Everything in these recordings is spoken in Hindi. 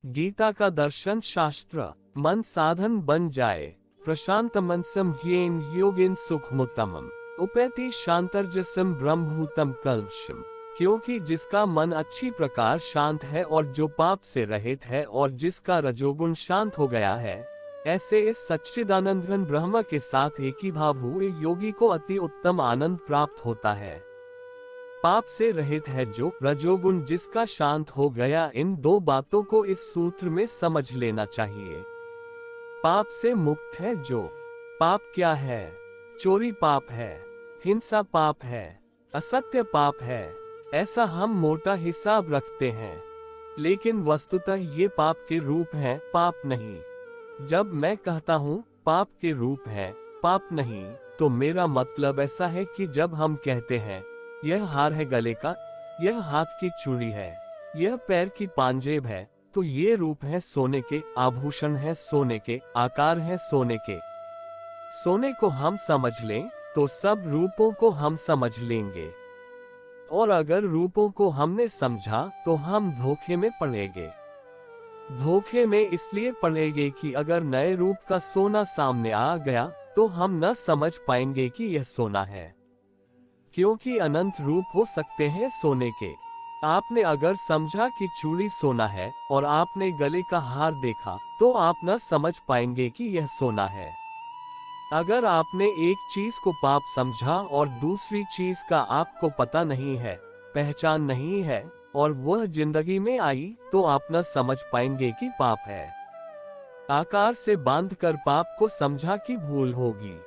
गीता का दर्शन शास्त्र मन साधन बन जाए। प्रशांत मनसम ह्येन योगिन सुखमुत्तमम उपैति शांतर्जसम ब्रह्मभूतम कल्पशम। क्योंकि जिसका मन अच्छी प्रकार शांत है और जो पाप से रहित है और जिसका रजोगुण शांत हो गया है, ऐसे इस सच्चिदानंद घन ब्रह्म के साथ एकीभाव हुए योगी को अति उत्तम आनंद प्राप्त होता है। पाप से रहित है जो, रजोगुण जिसका शांत हो गया। इन दो बातों को इस सूत्र में समझ लेना चाहिए। पाप से मुक्त है जो। पाप क्या है? चोरी पाप है, हिंसा पाप है, असत्य पाप है, ऐसा हम मोटा हिसाब रखते हैं। लेकिन वस्तुतः ये पाप के रूप हैं, पाप नहीं। जब मैं कहता हूँ पाप के रूप है, पाप नहीं, तो मेरा मतलब ऐसा है कि जब हम कहते हैं यह हार है गले का, यह हाथ की चूड़ी है, यह पैर की पांजेब है, तो ये रूप है सोने के, आभूषण है सोने के, आकार है सोने के। सोने को हम समझ लें तो सब रूपों को हम समझ लेंगे, और अगर रूपों को हमने समझा तो हम धोखे में पड़ेंगे। धोखे में इसलिए पड़ेंगे कि अगर नए रूप का सोना सामने आ गया तो हम न समझ पाएंगे कि यह सोना है, क्योंकि अनंत रूप हो सकते हैं सोने के। आपने अगर समझा कि चूड़ी सोना है और आपने गले का हार देखा तो आप न समझ पाएंगे कि यह सोना है। अगर आपने एक चीज को पाप समझा और दूसरी चीज का आपको पता नहीं है, पहचान नहीं है, और वह जिंदगी में आई, तो आप न समझ पाएंगे कि पाप है। आकार से बांधकर पाप को समझा कि भूल होगी।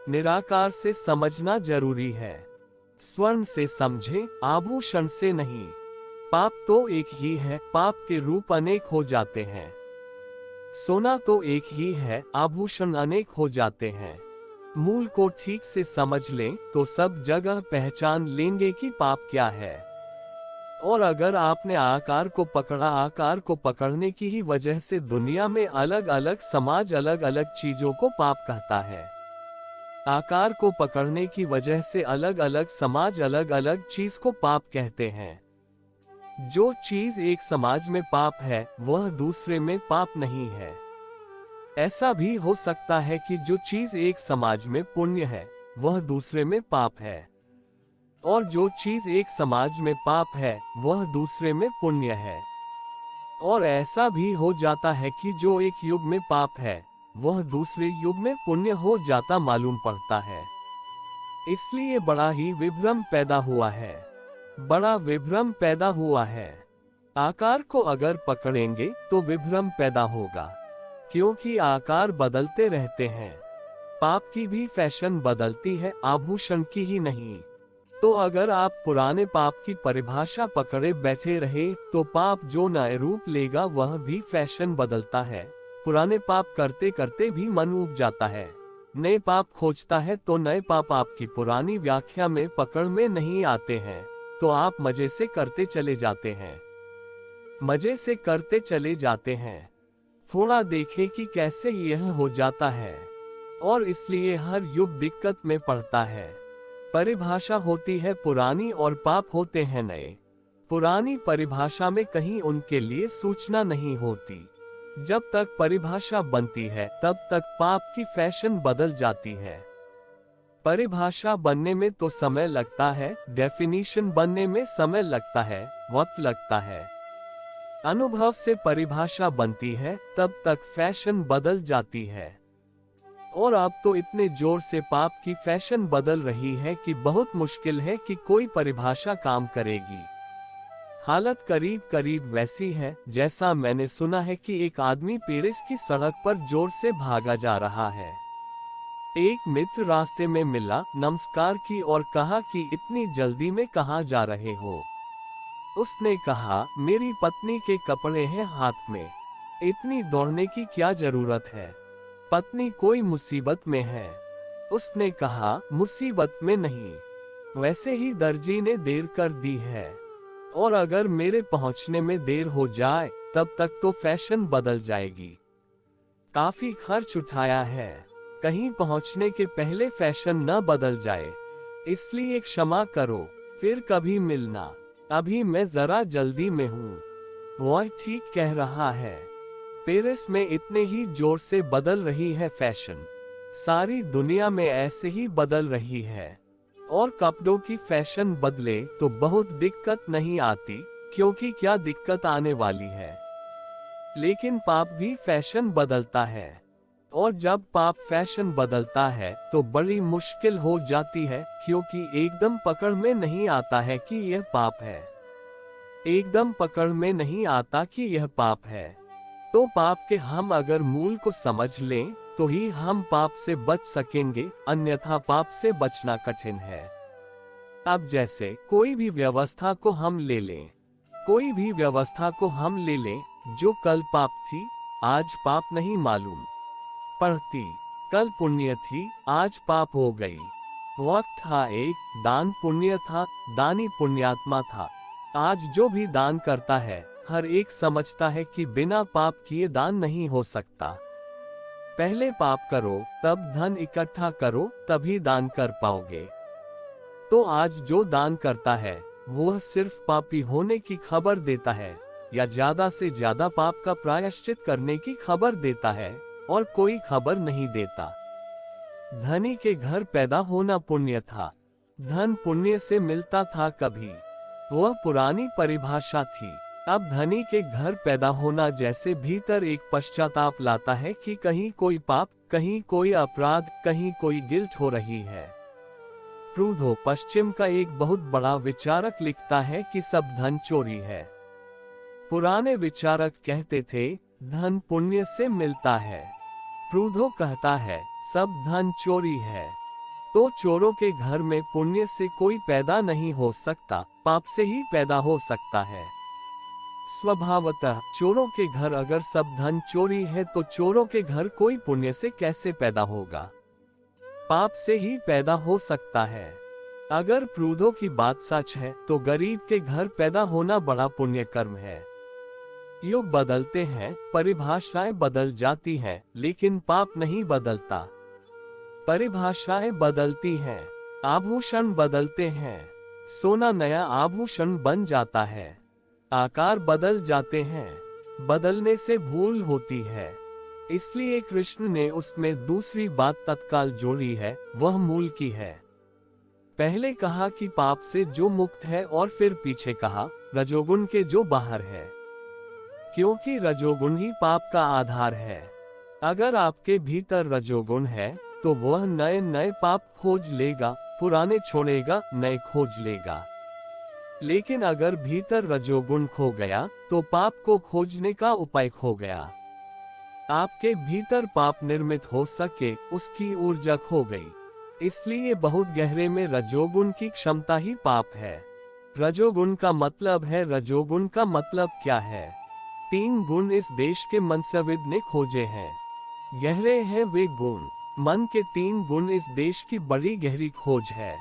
निराकार से समझना जरूरी है। स्वर्ण से समझे, आभूषण से नहीं। पाप तो एक ही है, पाप के रूप अनेक हो जाते हैं। सोना तो एक ही है, आभूषण अनेक हो जाते हैं। मूल को ठीक से समझ लें तो सब जगह पहचान लेंगे कि पाप क्या है। और अगर आपने आकार को पकड़ा, आकार को पकड़ने की ही वजह से दुनिया में अलग अलग समाज अलग अलग चीजों को पाप कहता है। आकार को पकड़ने की वजह से अलग अलग समाज अलग अलग चीज को पाप कहते हैं। जो चीज एक समाज में पाप है वह दूसरे में पाप नहीं है। ऐसा भी हो सकता है कि जो चीज एक समाज में पुण्य है वह दूसरे में पाप है, और जो चीज एक समाज में पाप है वह दूसरे में पुण्य है। और ऐसा भी हो जाता है कि जो एक युग में पाप है वह दूसरे युग में पुण्य हो जाता मालूम पड़ता है। इसलिए बड़ा ही विभ्रम पैदा हुआ है। बड़ा विभ्रम पैदा हुआ है। आकार को अगर पकड़ेंगे तो विभ्रम पैदा होगा, क्योंकि आकार बदलते रहते हैं। पाप की भी फैशन बदलती है, आभूषण की ही नहीं। तो अगर आप पुराने पाप की परिभाषा पकड़े बैठे रहे तो पाप जो नए रूप लेगा वह भी फैशन बदलता है। पुराने पाप करते करते भी मन ऊब जाता है। नए पाप खोजता है तो नए पाप आपकी पुरानी व्याख्या में पकड़ में नहीं आते हैं, तो आप मजे से करते चले जाते हैं। मजे से करते चले जाते हैं। थोड़ा देखें कि कैसे यह हो जाता है, और इसलिए हर युग दिक्कत में पड़ता है। परिभाषा होती है पुरानी और पाप होते हैं नए। पुरानी परिभाषा में कहीं उनके लिए सूचना नहीं होती। जब तक परिभाषा बनती है तब तक पाप की फैशन बदल जाती है। परिभाषा बनने में तो समय लगता है, डेफिनेशन बनने में समय लगता है, वक्त लगता है। अनुभव से परिभाषा बनती है, तब तक फैशन बदल जाती है। और अब तो इतने जोर से पाप की फैशन बदल रही है कि बहुत मुश्किल है कि कोई परिभाषा काम करेगी। हालत करीब करीब वैसी है जैसा मैंने सुना है कि एक आदमी पेरिस की सड़क पर जोर से भागा जा रहा है। एक मित्र रास्ते में मिला, नमस्कार की और कहा कि इतनी जल्दी में कहाँ जा रहे हो। उसने कहा, मेरी पत्नी के कपड़े हैं हाथ में, इतनी दौड़ने की क्या जरूरत है, पत्नी कोई मुसीबत में है। उसने कहा, मुसीबत में नहीं, वैसे ही दर्जी ने देर कर दी है, और अगर मेरे पहुंचने में देर हो जाए तब तक तो फैशन बदल जाएगी। काफी खर्च उठाया है, कहीं पहुंचने के पहले फैशन न बदल जाए, इसलिए क्षमा करो, फिर कभी मिलना, अभी मैं जरा जल्दी में हूँ। वह ठीक कह रहा है। पेरिस में इतने ही जोर से बदल रही है फैशन, सारी दुनिया में ऐसे ही बदल रही है। और कपड़ों की फैशन बदले तो बहुत दिक्कत नहीं आती, क्योंकि क्या दिक्कत आने वाली है। लेकिन पाप भी फैशन बदलता है, और जब पाप फैशन बदलता है तो बड़ी मुश्किल हो जाती है, क्योंकि एकदम पकड़ में नहीं आता है कि यह पाप है। एकदम पकड़ में नहीं आता कि यह पाप है। तो पाप के हम अगर मूल को समझ लें तो ही हम पाप से बच सकेंगे, अन्यथा पाप से बचना कठिन है। अब जैसे कोई भी व्यवस्था को हम ले लें, कोई भी व्यवस्था को हम ले लें जो कल पाप थी, आज पाप नहीं मालूम पड़ती, कल पुण्य थी, आज पाप हो गई। वक्त था एक, दान पुण्य था, दानी पुण्यात्मा था। आज जो भी दान करता है, हर एक समझता है कि बिना पाप किए दान नहीं हो सकता। पहले पाप करो, तब धन इकट्ठा करो, तभी दान कर पाओगे। तो आज जो दान करता है वह सिर्फ पापी होने की खबर देता है, या ज्यादा से ज्यादा पाप का प्रायश्चित करने की खबर देता है, और कोई खबर नहीं देता। धनी के घर पैदा होना पुण्य था, धन पुण्य से मिलता था कभी, वह पुरानी परिभाषा थी। अब धनी के घर पैदा होना जैसे भीतर एक पश्चाताप लाता है कि कहीं कोई पाप, कहीं कोई अपराध, कहीं कोई गिल्ट हो रही है। प्रूधो पश्चिम का एक बहुत बड़ा विचारक लिखता है कि सब धन चोरी है। पुराने विचारक कहते थे धन पुण्य से मिलता है। प्रूधो कहता है सब धन चोरी है। तो चोरों के घर में पुण्य से कोई पैदा नहीं हो सकता, पाप से ही पैदा हो सकता है। स्वभावतः चोरों के घर अगर सब धन चोरी है तो चोरों के घर कोई पुण्य से कैसे पैदा होगा? पाप से ही पैदा हो सकता है। अगर प्रूधो की बात सच है तो गरीब के घर पैदा होना बड़ा पुण्य कर्म है। युग बदलते हैं, परिभाषाएं बदल जाती हैं, लेकिन पाप नहीं बदलता। परिभाषाएं बदलती हैं, आभूषण बदलते हैं, सोना नया आभूषण बन जाता है, आकार बदल जाते हैं, बदलने से भूल होती है। इसलिए कृष्ण ने उसमें दूसरी बात तत्काल जोड़ी है, वह मूल की है। पहले कहा कि पाप से जो मुक्त है, और फिर पीछे कहा रजोगुण के जो बाहर है, क्योंकि रजोगुण ही पाप का आधार है। अगर आपके भीतर रजोगुण है तो वह नए नए पाप खोज लेगा, पुराने छोड़ेगा, नए खोज लेगा। लेकिन अगर भीतर रजोगुण खो गया तो पाप को खोजने का उपाय खो गया। आपके भीतर पाप निर्मित हो सके उसकी ऊर्जा खो गई। इसलिए बहुत गहरे में रजोगुण की क्षमता ही पाप है। रजोगुण का मतलब है, रजोगुण का मतलब क्या है? 3 गुण इस देश के मनसविद ने खोजे हैं। गहरे हैं वे गुण, मन के 3 गुण इस देश की बड़ी गहरी खोज है।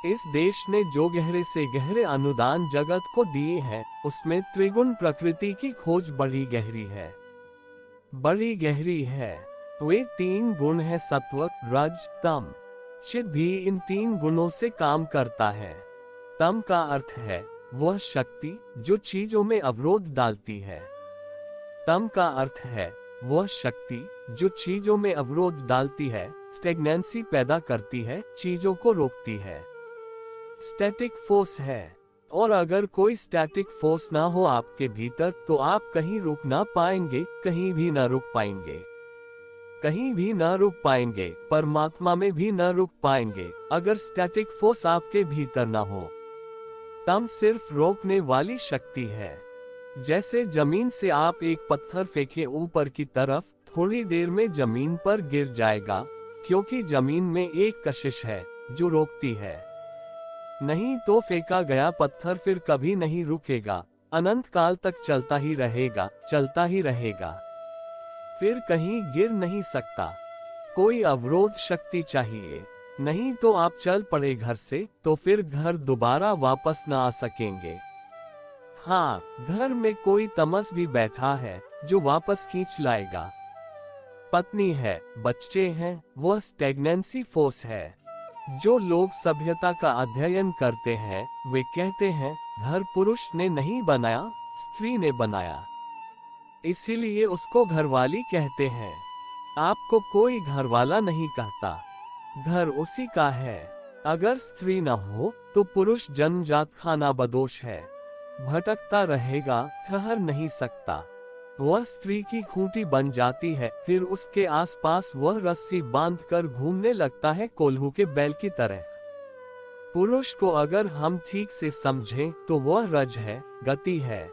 इस देश ने जो गहरे से गहरे अनुदान जगत को दिए हैं, उसमें त्रिगुण प्रकृति की खोज बड़ी गहरी है, बड़ी गहरी है। वे 3 गुण हैं सत्व, रज, तम। चित भी इन 3 गुणों से काम करता है। तम का अर्थ है वह शक्ति जो चीजों में अवरोध डालती है। तम का अर्थ है वह शक्ति जो चीजों में अवरोध डालती है, स्टेगनेंसी पैदा करती है, चीजों को रोकती है। स्टैटिक फोर्स है। और अगर कोई स्टैटिक फोर्स ना हो आपके भीतर तो आप कहीं रुक ना पाएंगे, कहीं भी ना रुक पाएंगे, कहीं भी ना रुक पाएंगे, परमात्मा में भी ना रुक पाएंगे अगर स्टैटिक फोर्स आपके भीतर ना हो। तम सिर्फ रोकने वाली शक्ति है। जैसे जमीन से आप एक पत्थर फेंके ऊपर की तरफ, थोड़ी देर में जमीन पर गिर जाएगा, क्योंकि जमीन में एक कशिश है जो रोकती है। नहीं तो फेंका गया पत्थर फिर कभी नहीं रुकेगा, अनंत काल तक चलता ही रहेगा, चलता ही रहेगा, फिर कहीं गिर नहीं सकता। कोई अवरोध शक्ति चाहिए, नहीं तो आप चल पड़े घर से तो फिर घर दोबारा वापस न आ सकेंगे। हाँ, घर में कोई तमस भी बैठा है जो वापस खींच लाएगा। पत्नी है, बच्चे हैं, वह स्टेगनेंसी फोर्स है। जो लोग सभ्यता का अध्ययन करते हैं वे कहते हैं घर पुरुष ने नहीं बनाया, स्त्री ने बनाया, इसीलिए उसको घरवाली कहते हैं। आपको कोई घरवाला नहीं कहता, घर उसी का है। अगर स्त्री न हो तो पुरुष जन्मजात खाना बदोश है, भटकता रहेगा, ठहर नहीं सकता। वह स्त्री की खूंटी बन जाती है, फिर उसके आसपास वह रस्सी बांधकर घूमने लगता है कोल्हू के बैल की तरह। पुरुष को अगर हम ठीक से समझें तो वह रज है, गति है।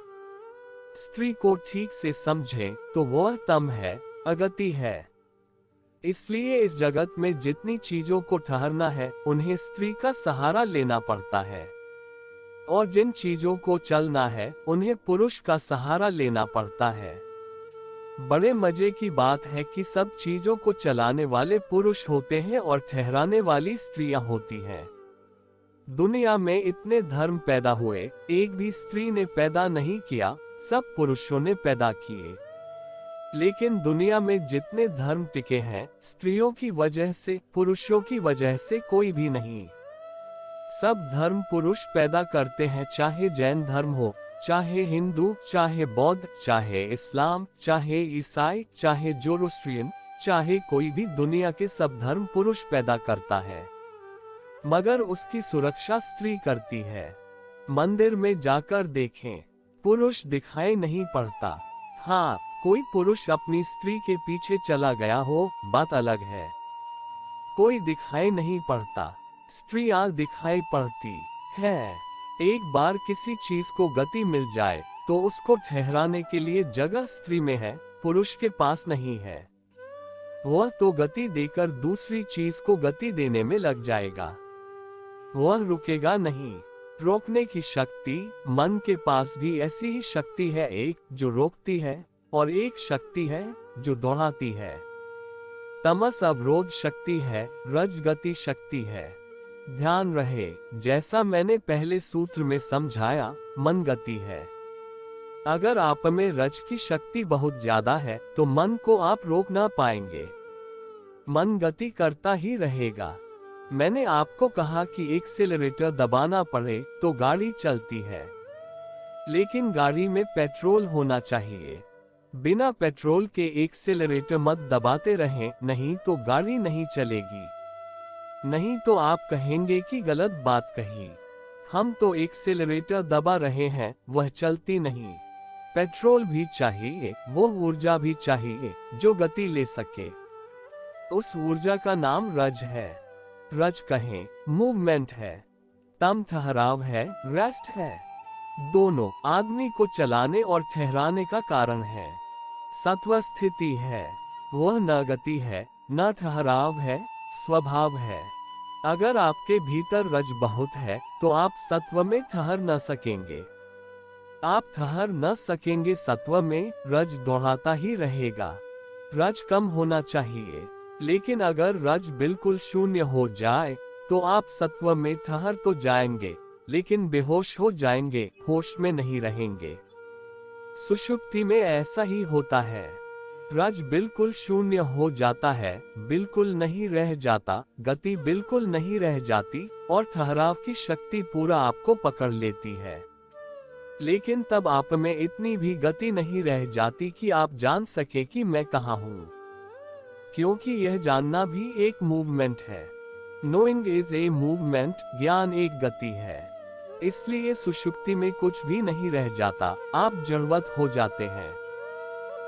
स्त्री को ठीक से समझें तो वह तम है, अगति है। इसलिए इस जगत में जितनी चीजों को ठहरना है उन्हें स्त्री का सहारा लेना पड़ता है, और जिन चीजों को चलना है उन्हें पुरुष का सहारा लेना पड़ता है। बड़े मजे की बात है कि सब चीजों को चलाने वाले पुरुष होते हैं और ठहराने वाली स्त्रियां होती हैं। दुनिया में इतने धर्म पैदा हुए, एक भी स्त्री ने पैदा नहीं किया, सब पुरुषों ने पैदा किए। लेकिन दुनिया में जितने धर्म टिके हैं, स्त्रियों की वजह से, पुरुषों की वजह से कोई भी नहीं। सब धर्म पुरुष पैदा करते हैं, चाहे जैन धर्म हो, चाहे हिंदू, चाहे बौद्ध, चाहे इस्लाम, चाहे ईसाई, चाहे जोरोस्ट्रियन, चाहे कोई भी, दुनिया के सब धर्म पुरुष पैदा करता है, मगर उसकी सुरक्षा स्त्री करती है। मंदिर में जाकर देखें, पुरुष दिखाई नहीं पड़ता। हाँ, कोई पुरुष अपनी स्त्री के पीछे चला गया हो, बात अलग है। कोई दिखाई नहीं पड़ता, स्त्रियां दिखाई पड़ती है। एक बार किसी चीज को गति मिल जाए तो उसको ठहराने के लिए जगह स्त्री में है, पुरुष के पास नहीं है। वह तो गति देकर दूसरी चीज को गति देने में लग जाएगा, वह रुकेगा नहीं। रोकने की शक्ति मन के पास भी ऐसी ही शक्ति है, एक जो रोकती है और एक शक्ति है जो दौड़ाती है। तमस अवरोध शक्ति है, रज गति शक्ति है। ध्यान रहे, जैसा मैंने पहले सूत्र में समझाया, मन गति है। अगर आप में रज की शक्ति बहुत ज्यादा है तो मन को आप रोक ना पाएंगे, मन गति करता ही रहेगा। मैंने आपको कहा कि एक्सेलरेटर दबाना पड़े तो गाड़ी चलती है, लेकिन गाड़ी में पेट्रोल होना चाहिए। बिना पेट्रोल के एक्सेलरेटर मत दबाते रहें, नहीं तो गाड़ी नहीं चलेगी। नहीं तो आप कहेंगे कि गलत बात कही, हम तो एक्सेलरेटर दबा रहे हैं, वह चलती नहीं। पेट्रोल भी चाहिए, वो ऊर्जा भी चाहिए जो गति ले सके। उस ऊर्जा का नाम रज है। रज कहें मूवमेंट है, तम ठहराव है, रेस्ट है। दोनों आदमी को चलाने और ठहराने का कारण है। सत्व स्थिति है, वह न गति है न ठहराव है, स्वभाव है। अगर आपके भीतर रज बहुत है तो आप सत्व में ठहर न सकेंगे। आप ठहर न सकेंगे सत्व में, रज दौड़ाता ही रहेगा। रज कम होना चाहिए, लेकिन अगर रज बिल्कुल शून्य हो जाए तो आप सत्व में ठहर तो जाएंगे, लेकिन बेहोश हो जाएंगे, होश में नहीं रहेंगे। सुषुप्ति में ऐसा ही होता है, रज बिल्कुल शून्य हो जाता है, बिल्कुल नहीं रह जाता, गति बिल्कुल नहीं रह जाती, और ठहराव की शक्ति पूरा आपको पकड़ लेती है। लेकिन तब आप में इतनी भी गति नहीं रह जाती कि आप जान सके कि मैं कहाँ हूँ, क्योंकि यह जानना भी एक मूवमेंट है। नोइंग इज ए मूवमेंट, ज्ञान एक गति है। इसलिए सुषुप्ति में कुछ भी नहीं रह जाता, आप जड़वत हो जाते हैं।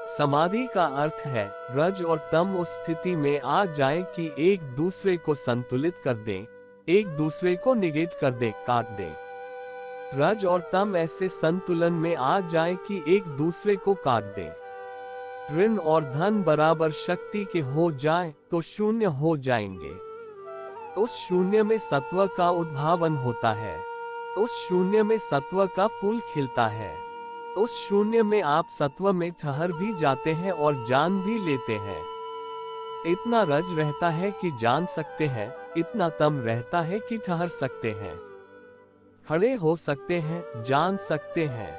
समाधि का अर्थ है रज और तम उस स्थिति में आ जाए कि एक दूसरे को संतुलित कर दें, एक दूसरे को निगेट कर दे, काट दे। रज और तम ऐसे संतुलन में आ जाए कि एक दूसरे को काट दे। ऋण और धन बराबर शक्ति के हो जाए तो शून्य हो जाएंगे। उस शून्य में सत्व का उद्भावन होता है, उस शून्य में सत्व का फूल खिलता है। उस शून्य में आप सत्व में ठहर भी जाते हैं और जान भी लेते हैं। इतना रज रहता है कि जान सकते हैं, इतना तम रहता है कि ठहर सकते हैं, खड़े हो सकते हैं, जान सकते हैं,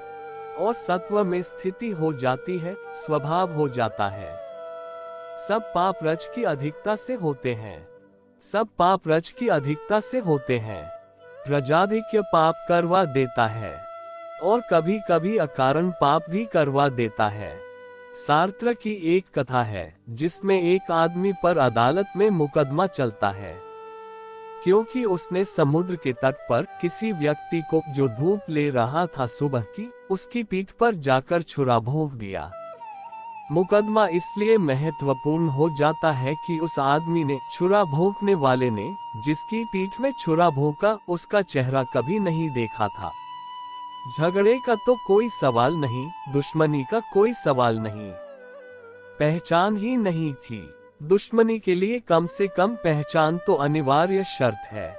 और सत्व में स्थिति हो जाती है, स्वभाव हो जाता है। सब पाप रज की अधिकता से होते हैं, सब पाप रज की अधिकता से होते हैं। रजाधिक्य पाप करवा देता है। और कभी कभी अकारण पाप भी करवा देता है। सार्त्र की एक कथा है जिसमें एक आदमी पर अदालत में मुकदमा चलता है क्योंकि उसने समुद्र के तट पर किसी व्यक्ति को जो धूप ले रहा था सुबह की, उसकी पीठ पर जाकर छुरा भोंक दिया। मुकदमा इसलिए महत्वपूर्ण हो जाता है कि उस आदमी ने, छुरा भोंकने वाले ने, जिसकी पीठ में छुरा भोंका, उसका चेहरा कभी नहीं देखा था। झगड़े का तो कोई सवाल नहीं, दुश्मनी का कोई सवाल नहीं, पहचान ही नहीं थी। दुश्मनी के लिए कम से कम पहचान तो अनिवार्य शर्त है।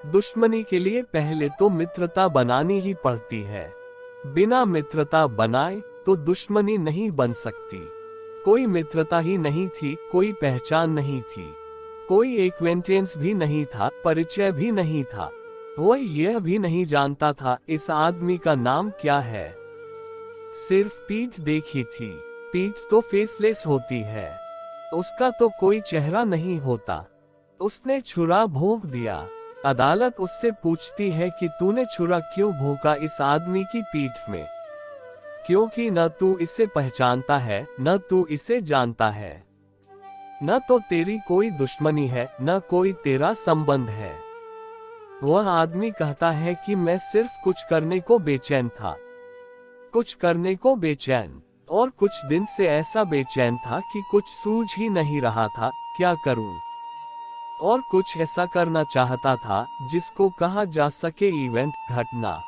दुश्मनी के लिए पहले तो मित्रता बनानी ही पड़ती है। बिना मित्रता बनाए तो दुश्मनी नहीं बन सकती। कोई मित्रता ही नहीं थी, कोई पहचान नहीं थी, कोई एक्वेंटेंस भी नहीं था, परिचय भी नहीं था। वह यह भी नहीं जानता था इस आदमी का नाम क्या है। सिर्फ पीठ देखी थी। पीठ तो फेसलेस होती है, उसका तो कोई चेहरा नहीं होता। उसने छुरा भोंक दिया। अदालत उससे पूछती है कि तूने छुरा क्यों भोंका इस आदमी की पीठ में, क्योंकि न तू इसे पहचानता है, न तू इसे जानता है, न तो तेरी कोई दुश्मनी है, न कोई तेरा संबंध है। वह आदमी कहता है कि मैं सिर्फ कुछ करने को बेचैन था, कुछ करने को बेचैन, और कुछ दिन से ऐसा बेचैन था कि कुछ सूझ ही नहीं रहा था क्या करूं। और कुछ ऐसा करना चाहता था जिसको कहा जा सके इवेंट, घटना।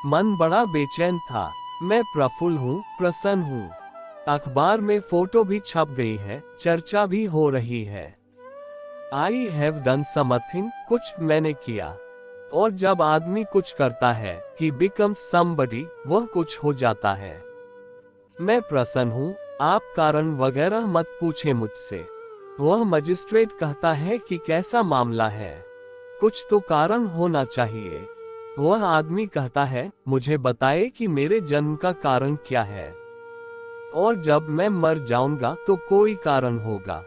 मन बड़ा बेचैन था। मैं प्रफुल्ल हूँ, प्रसन्न हूँ। अखबार में फोटो भी छप गई है, चर्चा भी हो रही है। आई हैव डन समथिंग, कुछ मैंने किया। और जब आदमी कुछ करता है, he becomes somebody, वह कुछ हो जाता है। मैं प्रसन्न हूँ, आप कारण वगैरह मत पूछे मुझसे। वह मजिस्ट्रेट कहता है कि कैसा मामला है, कुछ तो कारण होना चाहिए। वह आदमी कहता है, मुझे बताए कि मेरे जन्म का कारण क्या है, और जब मैं मर जाऊंगा तो कोई कारण होगा।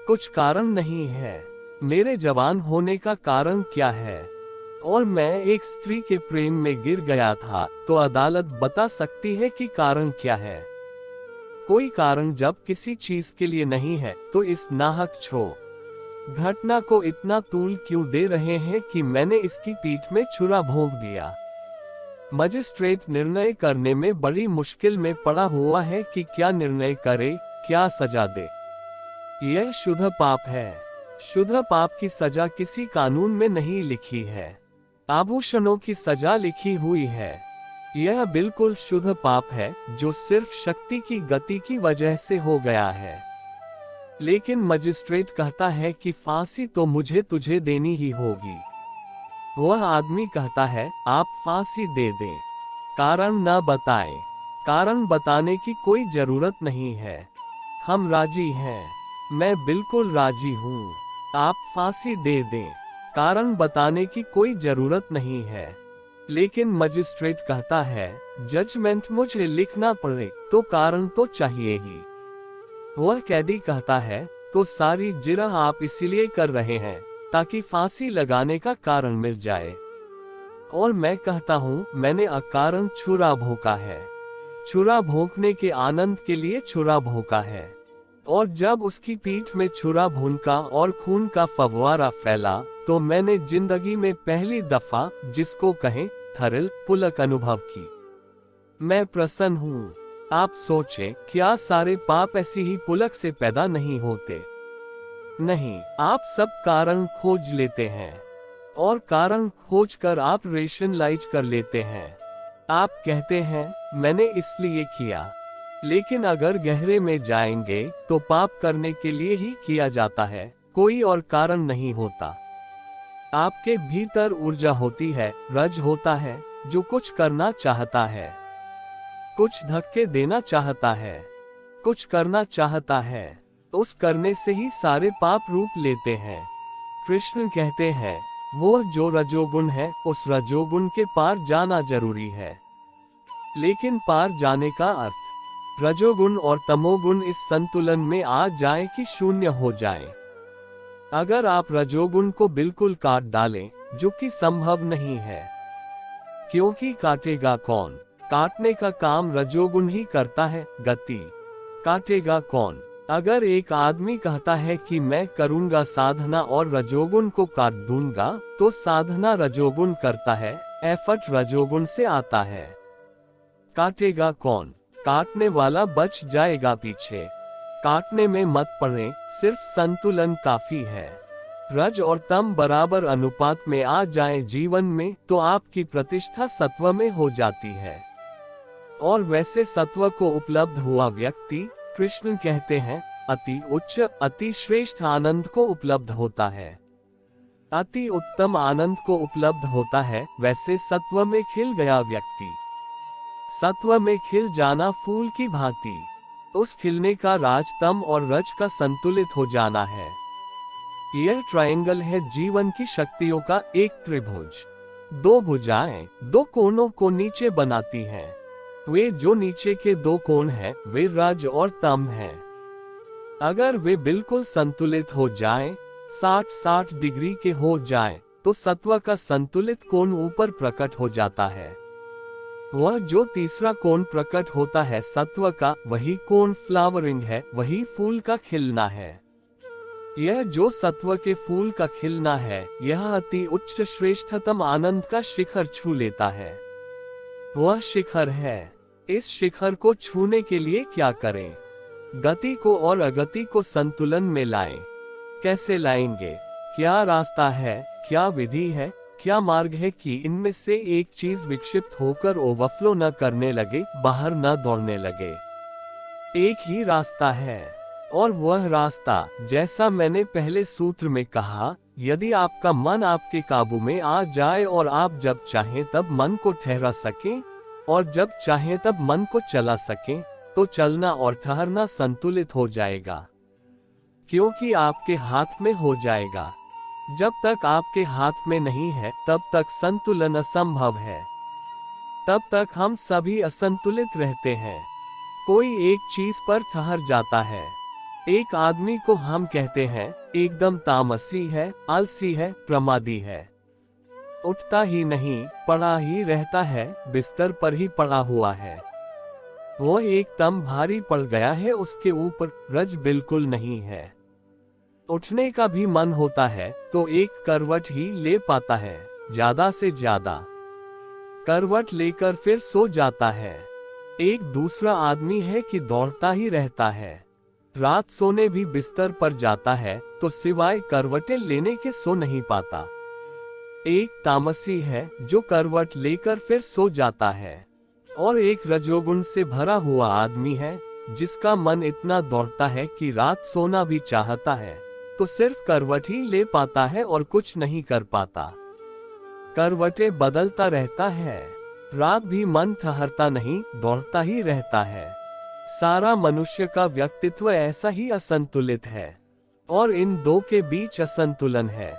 कुछ कारण नहीं है। मेरे जवान होने का कारण क्या है, और मैं एक स्त्री के प्रेम में गिर गया था, तो अदालत बता सकती है कि कारण क्या है। कोई कारण जब किसी चीज के लिए नहीं है तो इस नाहक छोड़ घटना को इतना तूल क्यों दे रहे हैं कि मैंने इसकी पीठ में छुरा भोंक दिया। मजिस्ट्रेट निर्णय करने में बड़ी मुश्किल में पड़ा हुआ है कि क्या निर्णय करे, क्या सजा दे। यह शुद्ध पाप है। शुद्ध पाप की सजा किसी कानून में नहीं लिखी है। आभूषणों की सजा लिखी हुई है। यह बिल्कुल शुद्ध पाप है जो सिर्फ शक्ति की गति की वजह से हो गया है। लेकिन मजिस्ट्रेट कहता है कि फांसी तो मुझे तुझे देनी ही होगी। वह आदमी कहता है, आप फांसी दे दें, कारण न बताएं। कारण बताने की कोई जरूरत नहीं है, हम राजी हैं। मैं बिल्कुल राजी हूँ, आप फांसी दे दें, कारण बताने की कोई जरूरत नहीं है। लेकिन मजिस्ट्रेट कहता है, जजमेंट मुझे लिखना पड़े तो कारण तो चाहिए ही। वह कैदी कहता है, तो सारी जिरह आप इसीलिए कर रहे हैं ताकि फांसी लगाने का कारण मिल जाए। और मैं कहता हूँ, मैंने अकारण छुरा भोंका है। छुरा भोंकने के आनंद के लिए छुरा भोंका है। और जब उसकी पीठ में छुरा भूनका और खून का फव्वारा फैला, तो मैंने जिंदगी में पहली दफा, जिसको कहें थ्रिल, पुलक अनुभव की। मैं प्रसन्न हूँ। आप सोचें, क्या सारे पाप ऐसी ही पुलक से पैदा नहीं होते? नहीं, आप सब कारण खोज लेते हैं, और कारण खोजकर आप रेशनलाइज कर लेते हैं। आप कहते हैं, मैंने इसलिए किया। लेकिन अगर गहरे में जाएंगे तो पाप करने के लिए ही किया जाता है, कोई और कारण नहीं होता। आपके भीतर ऊर्जा होती है, रज होता है, जो कुछ करना चाहता है, कुछ धक्के देना चाहता है, कुछ करना चाहता है। उस करने से ही सारे पाप रूप लेते हैं। कृष्ण कहते हैं, वो जो रजोगुण है, उस रजोगुण के पार जाना जरूरी है। लेकिन पार जाने का अर्थ रजोगुण और तमोगुण इस संतुलन में आ जाए कि शून्य हो जाए। अगर आप रजोगुण को बिल्कुल काट डालें, जो कि संभव नहीं है, क्योंकि काटेगा कौन? काटने का काम रजोगुण ही करता है। गति काटेगा कौन? अगर एक आदमी कहता है कि मैं करूंगा साधना और रजोगुण को काट दूंगा, तो साधना रजोगुण करता है, एफर्ट रजोगुण से आता है। काटेगा कौन? काटने वाला बच जाएगा पीछे। काटने में मत पड़े, सिर्फ संतुलन काफी है। रज और तम बराबर अनुपात में आ जाए जीवन में, तो आपकी प्रतिष्ठा सत्व में हो जाती है। और वैसे सत्व को उपलब्ध हुआ व्यक्ति, कृष्ण कहते हैं, अति उच्च अति श्रेष्ठ आनंद को उपलब्ध होता है, अति उत्तम आनंद को उपलब्ध होता है। वैसे सत्व में खिल गया व्यक्ति, सत्व में खिल जाना फूल की भांति, उस खिलने का राज तम और रज का संतुलित हो जाना है। यह ट्रायंगल है जीवन की शक्तियों का एक त्रिभुज। दो भुजाएं दो कोणों को नीचे बनाती हैं। वे जो नीचे के दो कोण हैं, वे रज और तम हैं। अगर वे बिल्कुल संतुलित हो जाएं, 60-60 डिग्री के हो जाएं, तो सत्व का संतुलित कोण ऊपर प्रकट हो जाता है। वह जो तीसरा कोण प्रकट होता है सत्व का, वही कोण फ्लावरिंग है, वही फूल का खिलना है। यह जो सत्व के फूल का खिलना है, यह अति उच्च श्रेष्ठतम आनंद का शिखर छू लेता है। वह शिखर है। इस शिखर को छूने के लिए क्या करें? गति को और अगति को संतुलन में लाएं। कैसे लाएंगे? क्या रास्ता है? क्या विधि है? क्या मार्ग है कि इनमें से एक चीज विक्षिप्त होकर ओवरफ्लो न करने लगे, बाहर न दौड़ने लगे? एक ही रास्ता है, और वह रास्ता, जैसा मैंने पहले सूत्र में कहा, यदि आपका मन आपके काबू में आ जाए और आप जब चाहें तब मन को ठहरा सकें और जब चाहें तब मन को चला सकें, तो चलना और ठहरना संतुलित हो जाएगा, क्योंकि आपके हाथ में हो जाएगा। जब तक आपके हाथ में नहीं है, तब तक संतुलन असंभव है। तब तक हम सभी असंतुलित रहते हैं। कोई एक चीज पर ठहर जाता है। एक आदमी को हम कहते हैं, एकदम तामसी है, आलसी है, प्रमादी है, उठता ही नहीं, पड़ा ही रहता है, बिस्तर पर ही पड़ा हुआ है। वो एकदम भारी पड़ गया है, उसके ऊपर रज बिल्कुल नहीं है। उठने का भी मन होता है तो एक करवट ही ले पाता है, ज्यादा से ज्यादा। करवट लेकर फिर सो जाता है। एक दूसरा आदमी है कि दौड़ता ही रहता है। रात सोने भी बिस्तर पर जाता है तो सिवाय करवटें लेने के सो नहीं पाता। एक तामसी है जो करवट लेकर फिर सो जाता है, और एक रजोगुण से भरा हुआ आदमी है जिसका मन इतना दौड़ता है कि रात सोना भी चाहता है तो सिर्फ करवट ही ले पाता है और कुछ नहीं कर पाता। करवटें बदलता रहता है, रात भी मन ठहरता नहीं, दौड़ता ही रहता है। सारा मनुष्य का व्यक्तित्व ऐसा ही असंतुलित है, और इन दो के बीच असंतुलन है।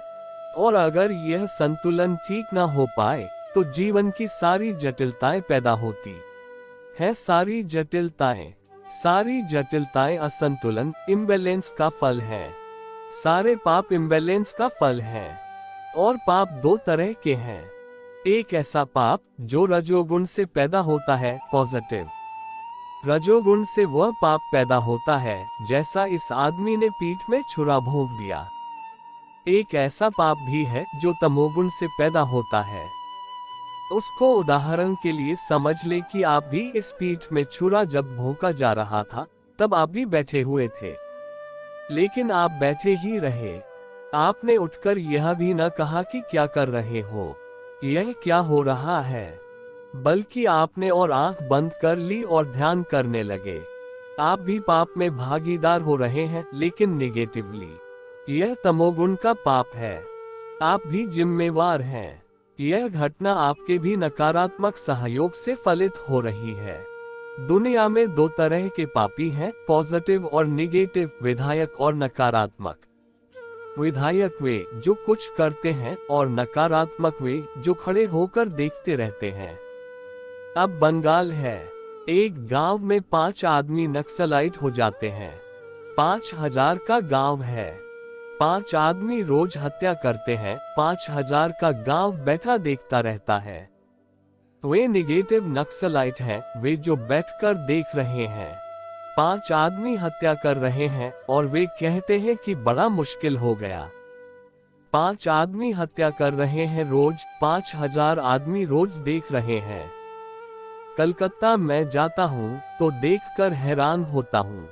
और अगर यह संतुलन ठीक ना हो पाए तो जीवन की सारी जटिलताएं पैदा होती है। सारी जटिलताएं असंतुलन, इम्बैलेंस का फल है। सारे पाप इम्बैलेंस का फल है। और पाप दो तरह के हैं। एक ऐसा पाप जो रजोगुण से पैदा होता है, पॉजिटिव। रजोगुण से वह पाप पैदा होता है जैसा इस आदमी ने पीठ में छुरा भोंक दिया। एक ऐसा पाप भी है जो तमोगुण से पैदा होता है। उसको उदाहरण के लिए समझ ले कि आप भी इस पीठ में छुरा जब भोंका जा रहा था, तब आप भी बैठे हुए थे, लेकिन आप बैठे ही रहे। आपने उठकर यह भी न कहा कि क्या कर रहे हो, यह क्या हो रहा है, बल्कि आपने और आंख बंद कर ली और ध्यान करने लगे। आप भी पाप में भागीदार हो रहे हैं, लेकिन नेगेटिवली। यह तमोगुण का पाप है। आप भी जिम्मेवार हैं। यह घटना आपके भी नकारात्मक सहयोग से फलित हो रही है। दुनिया में दो तरह के पापी हैं, पॉजिटिव और निगेटिव, विधायक और नकारात्मक। विधायक वे जो कुछ करते हैं और नकारात्मक वे जो खड़े होकर देखते रहते हैं। अब बंगाल है। एक गांव में 5 आदमी नक्सलाइट हो जाते हैं। 5000 का गांव है। 5 आदमी रोज हत्या करते हैं। 5000 का गांव बैठा देखता रहता है। वे निगेटिव नक्सलाइट हैं, वे जो बैठकर देख रहे हैं 5 आदमी हत्या कर रहे हैं और वे कहते हैं कि बड़ा मुश्किल हो गया। 5 आदमी हत्या कर रहे हैं रोज, 5000 आदमी रोज देख रहे हैं। कलकत्ता में जाता हूँ तो देखकर हैरान होता हूँ।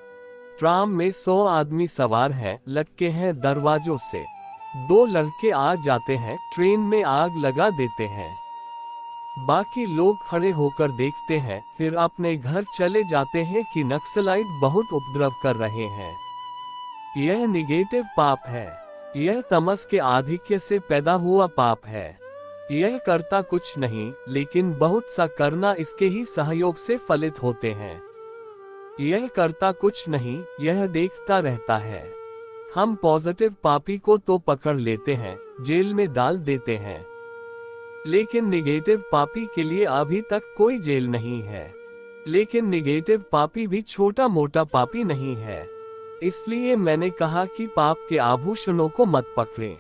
ट्राम में 100 आदमी सवार हैं, लटके हैं दरवाजों से। 2 लड़के आ जाते हैं, ट्रेन में आग लगा देते हैं। बाकी लोग खड़े होकर देखते हैं, फिर अपने घर चले जाते हैं कि नक्सलाइट बहुत उपद्रव कर रहे हैं। यह निगेटिव पाप है। यह तमस के आधिक्य से पैदा हुआ पाप है। यह करता कुछ नहीं, लेकिन बहुत सा करना इसके ही सहयोग से फलित होते हैं। यह करता कुछ नहीं, यह देखता रहता है। हम पॉजिटिव पापी को तो पकड़ लेते हैं, जेल में डाल देते हैं, लेकिन निगेटिव पापी के लिए अभी तक कोई जेल नहीं है। लेकिन निगेटिव पापी भी छोटा मोटा पापी नहीं है। इसलिए मैंने कहा कि पाप के आभूषणों को मत पकड़ें,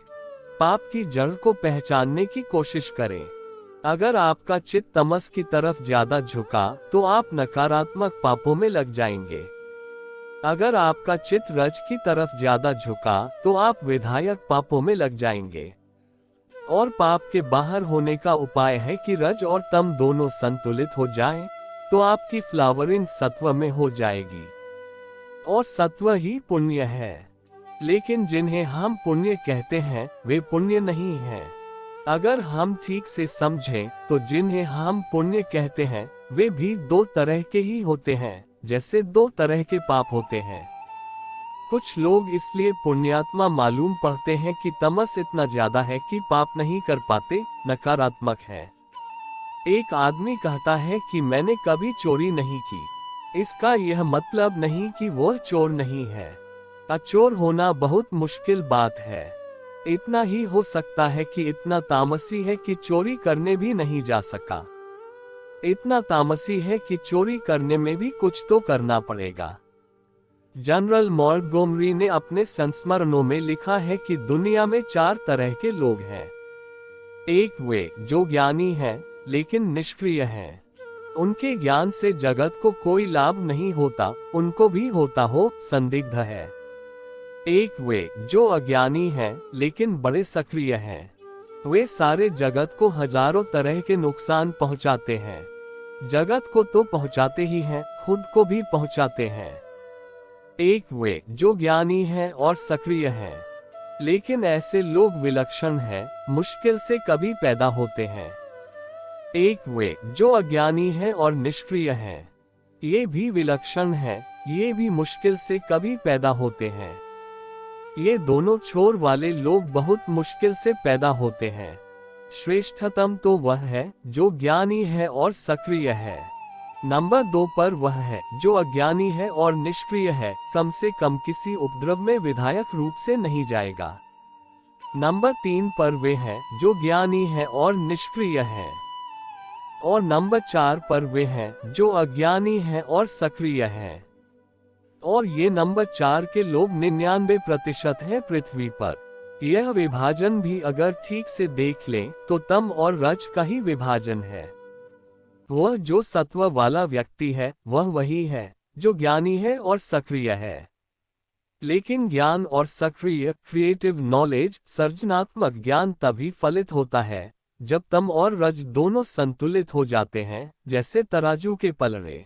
पाप की जड़ को पहचानने की कोशिश करें। अगर आपका चित्त तमस की तरफ ज्यादा झुका तो आप नकारात्मक पापों में लग जाएंगे। अगर आपका चित्त रज की तरफ ज्यादा झुका तो आप विधायक पापों में लग जाएंगे। और पाप के बाहर होने का उपाय है कि रज और तम दोनों संतुलित हो जाएं, तो आपकी फ्लावरिंग सत्व में हो जाएगी। और सत्व ही पुण्य है। लेकिन जिन्हें हम पुण्य कहते हैं वे पुण्य नहीं हैं। अगर हम ठीक से समझें तो जिन्हें हम पुण्य कहते हैं वे भी 2 तरह के ही होते हैं, जैसे 2 तरह के पाप होते हैं। कुछ लोग इसलिए पुण्यात्मा मालूम पड़ते हैं कि तमस इतना ज्यादा है कि पाप नहीं कर पाते, नकारात्मक है। एक आदमी कहता है कि मैंने कभी चोरी नहीं की। इसका यह मतलब नहीं कि वह चोर नहीं है। अचोर होना बहुत मुश्किल बात है। इतना ही हो सकता है कि इतना तामसी है कि चोरी करने भी नहीं जा सका। इतना तामसी है कि चोरी करने में भी कुछ तो करना पड़ेगा। जनरल मॉन्टगोमरी ने अपने संस्मरणों में लिखा है कि दुनिया में 4 तरह के लोग हैं। एक वे जो ज्ञानी हैं लेकिन निष्क्रिय हैं। उनके ज्ञान से जगत को कोई लाभ नहीं होता, उनको भी होता हो संदिग्ध है। एक वे जो अज्ञानी हैं लेकिन बड़े सक्रिय हैं। वे सारे जगत को हजारों तरह के नुकसान पहुंचाते हैं। जगत को तो पहुंचाते ही हैं, खुद को भी पहुंचाते हैं। एक वे जो ज्ञानी हैं और सक्रिय हैं, लेकिन ऐसे लोग विलक्षण हैं, मुश्किल से कभी पैदा होते हैं। एक वे जो अज्ञानी हैं और निष्क्रिय हैं, ये भी विलक्षण हैं, ये भी मुश्किल से कभी पैदा होते हैं। ये दोनों छोर वाले लोग बहुत मुश्किल से पैदा होते हैं। श्रेष्ठतम तो वह है जो ज्ञानी है और सक्रिय है। नंबर 2 पर वह है जो अज्ञानी है और निष्क्रिय है, कम से कम किसी उपद्रव में विधायक रूप से नहीं जाएगा। नंबर 3 पर वे हैं जो ज्ञानी है और निष्क्रिय है। और नंबर 4 पर वे हैं जो अज्ञानी है और सक्रिय है। और ये नंबर 4 के लोग 99% हैं पृथ्वी पर। यह विभाजन भी अगर ठीक से देख लें तो तम और रज का ही विभाजन है। वह जो सत्व वाला व्यक्ति है वह वही है जो ज्ञानी है और सक्रिय है। लेकिन ज्ञान और सक्रिय क्रिएटिव नॉलेज, सर्जनात्मक ज्ञान तभी फलित होता है जब तम और रज दोनों संतुलित हो जाते हैं, जैसे तराजू के पलड़े।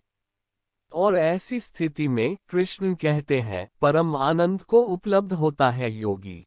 और ऐसी स्थिति में कृष्ण कहते हैं परम आनंद को उपलब्ध होता है योगी।